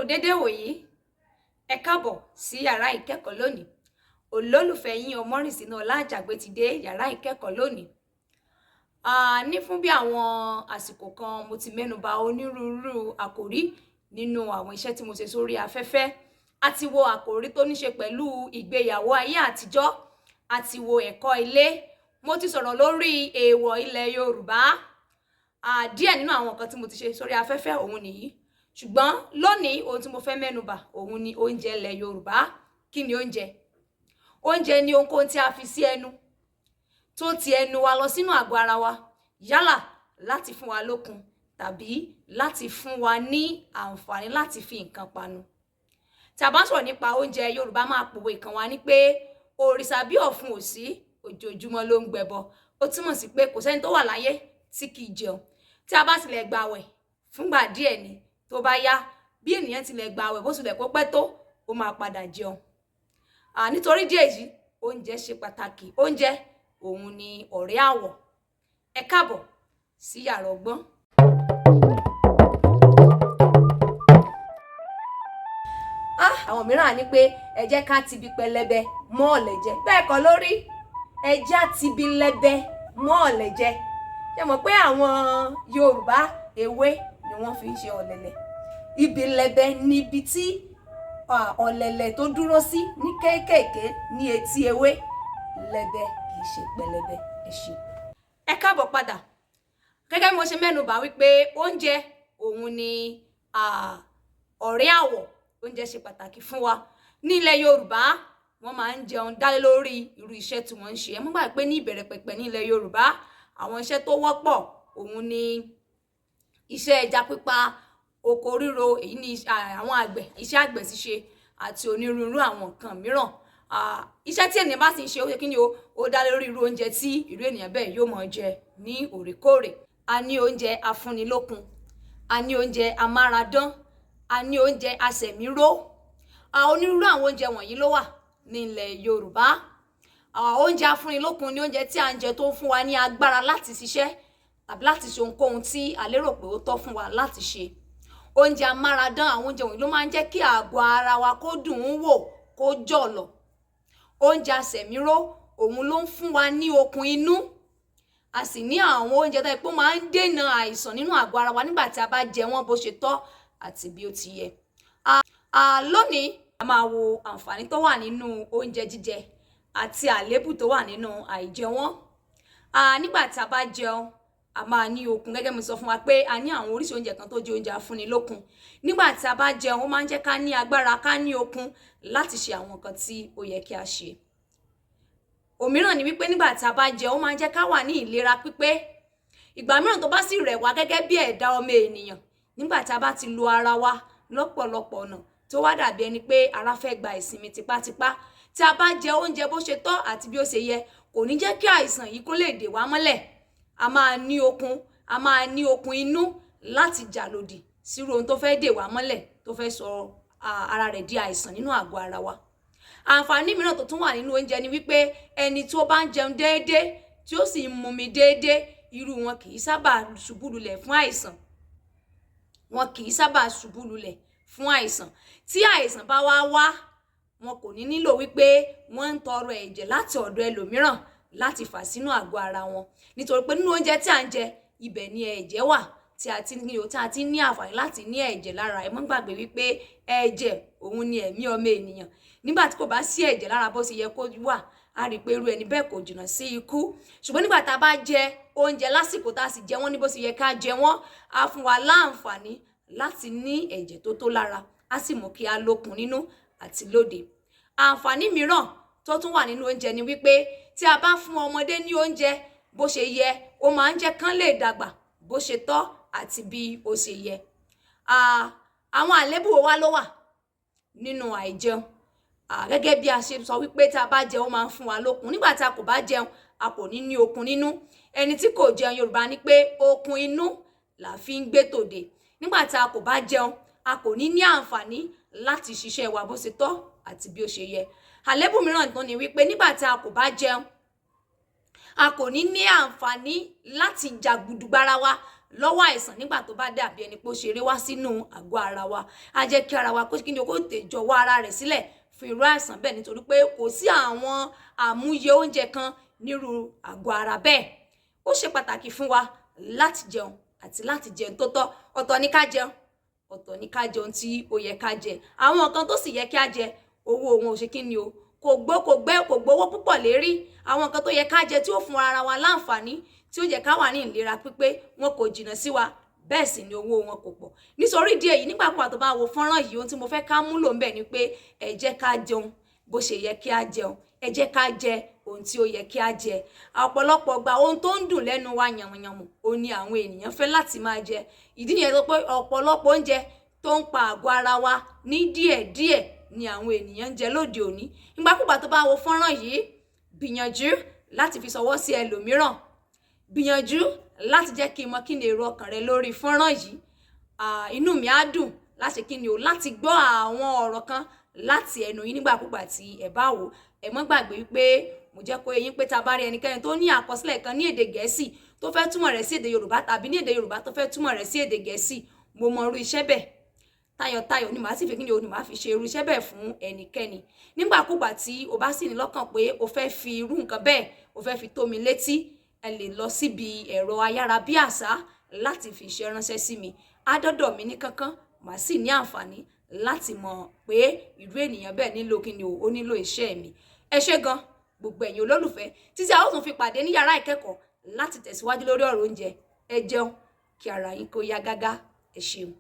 Dédé wòyí, ẹ káàbọ̀ sí yàrá ìkẹ́kọ̀ọ́ lónìí. Olólùfẹ́ yín Ọmọ́rìnsínú Ọlájàgbé ti dé yàrá ìkẹ́kọ̀ọ́ lónìí. Ní fún bí àwọn àsìkò kan mo ti mẹ́nuba onírúurú àkòrí nínú àwọn iṣẹ́ tí mo ṣe sórí afẹ́fẹ́. A ti wo àkòrí tó ní ṣe pẹ̀lú ìgbéyàwó ayé àtijọ́, a ti wo ẹ̀kọ́ ilé, mo ti sọ̀rọ̀ lórí èèwọ̀ ilẹ̀ Yorùbá. Díẹ̀ nínú àwọn nǹkan tí mo ti ṣe sórí afẹ́fẹ́ òun nìyí. Ṣùgbọ́n lónìí ohun tí mo fẹ́ mẹ́nubà òun ni oúnjẹ ilẹ̀ Yorùbá. Kí ni oúnjẹ? Oúnjẹ ni ohunkóhun tí a fi sí ẹnu tó ti ẹnu wa lọ sínú àgọ́ ara wa, yálà láti fún wa lókun tàbí láti fún wa ní àǹfààní láti fi nǹkan panu. Tí a bá sọ̀rọ̀ nípa oúnjẹ, Yorùbá máa pòwe kan wá ní pé òrìṣà bí ọ̀fun ò sí, ojoojúmọ́ ló ń gbẹbọ. Ó túmọ̀ sí pé kò sẹ́ni tó wà láyé tí kì í jẹun. Tí a bá tilẹ̀ gbààwẹ̀ fúngbà díẹ̀ ni, tó bá yá bí ènìyàn tilẹ̀ gbààwẹ̀ bó tilẹ̀ kó pẹ́ tó, ó máa padà jẹun. Nítorí díẹ̀ yìí oúnjẹ ṣe pàtàkì. Oúnjẹ òun ni ọ̀rẹ́ àwọ̀. Ẹ káàbọ̀ sí yàrá ọgbọ́n. Àwọn mìíràn ní pé ẹ jẹ́ ká ti bi pẹlẹbẹ mọ́ ọ̀lẹ̀ jẹ. Bẹ́ẹ̀ kọ́ lórí, ẹ já ti bi lẹbẹ mọ́ ọ̀lẹ̀ jẹ. Ṣé mọ̀ pé àwọn Yorùbá ewé ni wọ́n fi ń ṣe ọ̀lẹ̀lẹ̀? Ibi lẹbẹ ni ibi tí ọ̀lẹ̀lẹ̀ tó dúró sí ní kéékèèké ní etí ewé. Lẹbẹ kì í ṣe pẹlẹbẹ. Ẹ ṣé. Ẹ káàbọ̀ padà. Gẹ́gẹ́ bí mo ṣe mẹ́nubà wípé oúnjẹ òun ni ọ̀rẹ́ àwọ̀. Oúnjẹ ṣe pàtàkì fún wa. Ní ilẹ̀ Yorùbá wọ́n máa ń jẹun dálé lórí irú iṣẹ́ tí wọ́n ń ṣe. Ẹ má gbàgbé pé ní ìbẹ̀rẹ̀ pẹ̀pẹ̀ ní ilẹ̀ Yorùbá àwọn iṣẹ́ tó wọ́pọ̀ òun ni iṣẹ́ ẹja pípa, oko ríro, èyí ni àwọn àgbẹ̀, iṣẹ́ àgbẹ̀ ṣíṣe àti onírúurú àwọn nǹkan mìíràn. Iṣẹ́ tí ènìyàn bá sì ń ṣe ó ṣe kí ni ó dá lórí irú oúnjẹ tí irú ènìyàn bẹ́ẹ̀ yóò máa jẹ ní òrèkóòrè. A ní oúnjẹ afúnilókun, a ní oúnjẹ amáradán, a ní oúnjẹ asẹ̀míró. Onírúurú àwọn oúnjẹ wọ̀nyí ló wà ní ilẹ̀ Yorùbá. Oúnjẹ afúnilókun ni oúnjẹ tí a ń jẹ tó ń fún wa ní agbára láti ṣiṣẹ́ tàbí láti ṣe ohunkóhun tí a lérò pé ó tọ́ fún wa láti ṣe. Oúnjẹ amáradán, àwọn oúnjẹ wọ̀nyí ló máa ń jẹ́ kí àgọ́ ara wa kó dùn ún wò, kó jọ̀lọ̀. Oúnjẹ asẹ̀míró òun ló ń fún wa ní okun inú. A sì ní àwọn oúnjẹ tó yẹ pé ó máa ń dènà àìsàn nínú àgọ́ ara wa nígbà tí a bá jẹ wọ́n bó ṣe tọ́ àti bí ó ti yẹ. Lónìí a máa wo àǹfààní tó wà nínú oúnjẹ jíjẹ àti àléébù tó wà nínú àìjẹ wọ́n. Nígbà tí a bá jẹun a máa ní okun. Gẹ́gẹ́ bí mo sọ fún wa pé a ní àwọn oríṣi oúnjẹ kan tó jẹ́ oúnjẹ afúnilókun. Nígbà tí a bá jẹun ó máa ń jẹ́ ká ní agbára, ká ní okun láti ṣe àwọn nǹkan tí ó yẹ kí a ṣe. Òmíràn ni wípé nígbà tí a bá jẹun ó máa ń jẹ́ ká wà ní ìlera pípé. Ìgbà mìíràn tó bá sì rẹ̀ wá gẹ́gẹ́ bí ẹ̀dá ọmọ ènìyàn, nígbà tí a bá ti lo ara wa lọ́pọ̀lọpọ̀ ọ̀nà tó wá dàbí ẹni pé ara fẹ́ gba ìsinmi tipátipá, tí a bá jẹ oúnjẹ bó ṣe tọ́ àti bí ó ṣe yẹ, kò ní jẹ́ kí àìsàn yìí kó lè dè wá mọ́lẹ̀. A máa ní okun inú láti jà lòdì sírú ohun tó fẹ́ dè wá mọ́lẹ̀, tó fẹ́ sọ ara rẹ̀ di àìsàn nínú àgọ́ ara wa. Àǹfààní mìíràn tó tún wà nínú oúnjẹ ni wípé ẹni tó bá ń jẹun déédéé tí ó sì ń mumi déédéé, irú wọn kì í sábà ṣubú lulẹ̀ fún àìsàn. Wọn kì í sábà ṣubú lulẹ̀ fún àìsàn. Tí àìsàn bá wá wọn kò ní nílò wípé wọ́n ń tọrọ ẹ̀jẹ̀ láti ọ̀dọ̀ ẹlòmíràn láti fà sínú àgọ́ ara wọn. Nítorí pé nínú oúnjẹ tí à ń jẹ, ibẹ̀ ni ẹ̀jẹ̀ wà tí a ti ní àǹfààní láti ní ẹ̀jẹ̀ lára. Ẹ má gbàgbé wípé ẹ̀jẹ̀ òun ni ẹ̀mí ọmọ ènìyàn. Nígbà tí kò bá sí ẹ̀jẹ̀ lára bó ṣe yẹ kó wà, a rí pé irú ẹni bẹ́ẹ̀ kò jìnnà sí ikú. Ṣùgbọ́n nígbà tá a bá jẹ oúnjẹ lásìkò tá a sì jẹ wọ́n ní bó ṣe yẹ ká jẹ wọ́n, á fún wa láǹfààní láti ní ẹ̀jẹ̀ tó tó lára, á sì mú kí a lókun nínú àti lóde. Àǹfààní mìíràn tó tún wà nínú oúnjẹ ni wípé tí a bá fún ọmọdé ní oúnjẹ bó ṣe yẹ, ó máa ń jẹ́ kán lè dàgbà bó ṣe tọ́ àti bí ó ṣe yẹ. Àwọn àléébù wa ló wà nínú àìjẹun. Gẹ́gẹ́ bí a ṣe sọ wípé tí a bá jẹun ó máa ń fún wa lókun. Nígbà tí a kò bá jẹun a kò ní ní okun nínú. Ẹni tí kò jẹun, Yorùbá ní pé okun inú là fi ń gbé tòde. Nígbà tí a kò bá jẹun a kò ní ní àǹfààní láti ṣiṣẹ́ wa bó ṣe tọ́ àti bí ó ṣe yẹ. Àléébù mìíràn tán ni wípé nígbà tí a kò bá jẹun a kò ní ní àǹfààní láti jàgùdùgbára wa lọ́wọ́ àìsàn nígbà tó bá dàbí ẹni pé ó ṣeré wá sínú àgọ́ ara wa. A jẹ́ kí ara wa kó kíni kó tè jọ̀wọ́ ara rẹ̀ sílẹ̀ fún irú àìsàn bẹ́ẹ̀ nítorí pé kò sí àwọn àmúyẹ oúnjẹ kan nírú àgọ́ ara bẹ́ẹ̀. Ó ṣe pàtàkì fún wa láti jẹun àti láti jẹun tó tọ́. Ọ̀tọ̀ ni ká jẹun, ọ̀tọ̀ ni ká jẹun tí ó yẹ ká jẹ. Àwọn nǹkan tó sì yẹ kí a jẹ owó wọn ò ṣe kíni o kò gbówó púpọ̀ lérí. Àwọn nǹkan tó yẹ ká jẹ tí ó fún ara wa láǹfààní tí ó yẹ ká wà ní ìlera pípé wọn kò jìnnà sí wa, bẹ́ẹ̀ sì ni owó wọn kò pọ̀. Nítorí ìdí èyí nígbàkúgbà tó bá wo fọ́nrán yìí ohun tí mo fẹ́ ká múlò ńbẹ̀ ni pé ẹ jẹ́ ká jẹun bó ṣe yẹ kí a jẹun, ẹ jẹ́ ká jẹ ohun tí ó yẹ kí a jẹ. Ọ̀pọ̀lọpọ̀ gba ohun tó ń dùn lẹ́nu wa yànmùyànmù ó ní àwọn ènìyàn fẹ́ láti máa jẹ. Ìdí nìyẹn tó pé ọ̀pọ̀lọpọ̀ oúnjẹ tó ń pa àgọ́ ara wa ní díẹ̀díẹ̀ ni àwọn ènìyàn ń jẹ lóde òní. Nígbàkúgbà tó bá wo fọ́nrán yìí gbìyànjú láti fi ṣọwọ́ sí ẹlòmíràn, gbìyànjú láti jẹ́ kí n mọ̀ kí ni èrò ọkàn rẹ lórí fọ́nrán yìí. Inú mi á dùn láti kí ni o láti gbọ́ àwọn ọ̀rọ̀ kan láti ẹnu yín nígbàkúgbà tí ẹ bá wò. Ẹ mọ́ gbàgbé wípé mo jẹ́ kó yé yín pé tá bá rí ẹnikẹ́ni tó ní àkọsílẹ̀ kan ní èdè Gẹ̀ẹ́sì tó fẹ́ túmọ̀ rẹ̀ sí èdè Yorùbá tàbí ní èdè Yorùbá tó fẹ́ túmọ̀ rẹ̀ sí èdè Gẹ̀ẹ́sì, mo mọ irú iṣẹ́ bẹ́ẹ̀. Tayọ̀tayọ̀ ni màá sì fi kí ni o ni màá fi ṣe irú iṣẹ́ bẹ́ẹ̀ fún ẹnikẹ́ni. Nígbàkúgbà tí o bá sì ní lọ́kàn pé o fẹ́ fi irú nǹkan bẹ́ẹ̀ o fẹ́ fi tó mi létí, ẹ lè lọ síbi ẹ̀rọ ayárabíàṣá láti fi iṣẹ́ ránṣẹ́ sí mi. Á dọ́dọ̀ mi ní kánkán, màá sì ní àǹfààní láti mọ̀ pé irú ènìyàn bẹ́ẹ̀ nílò kí ni o ó nílò iṣẹ́ mi. Ẹ ṣé gan gbogbo ẹ̀yin olólùfẹ́ títí a ó tún fi pàdé ní yàrá ìkẹ́kọ̀ọ́ láti tẹ̀síwájú lórí ọ̀rọ̀ oúnjẹ. Ẹ jẹun kí ara yín kó yá gágá. Ẹ ṣeun.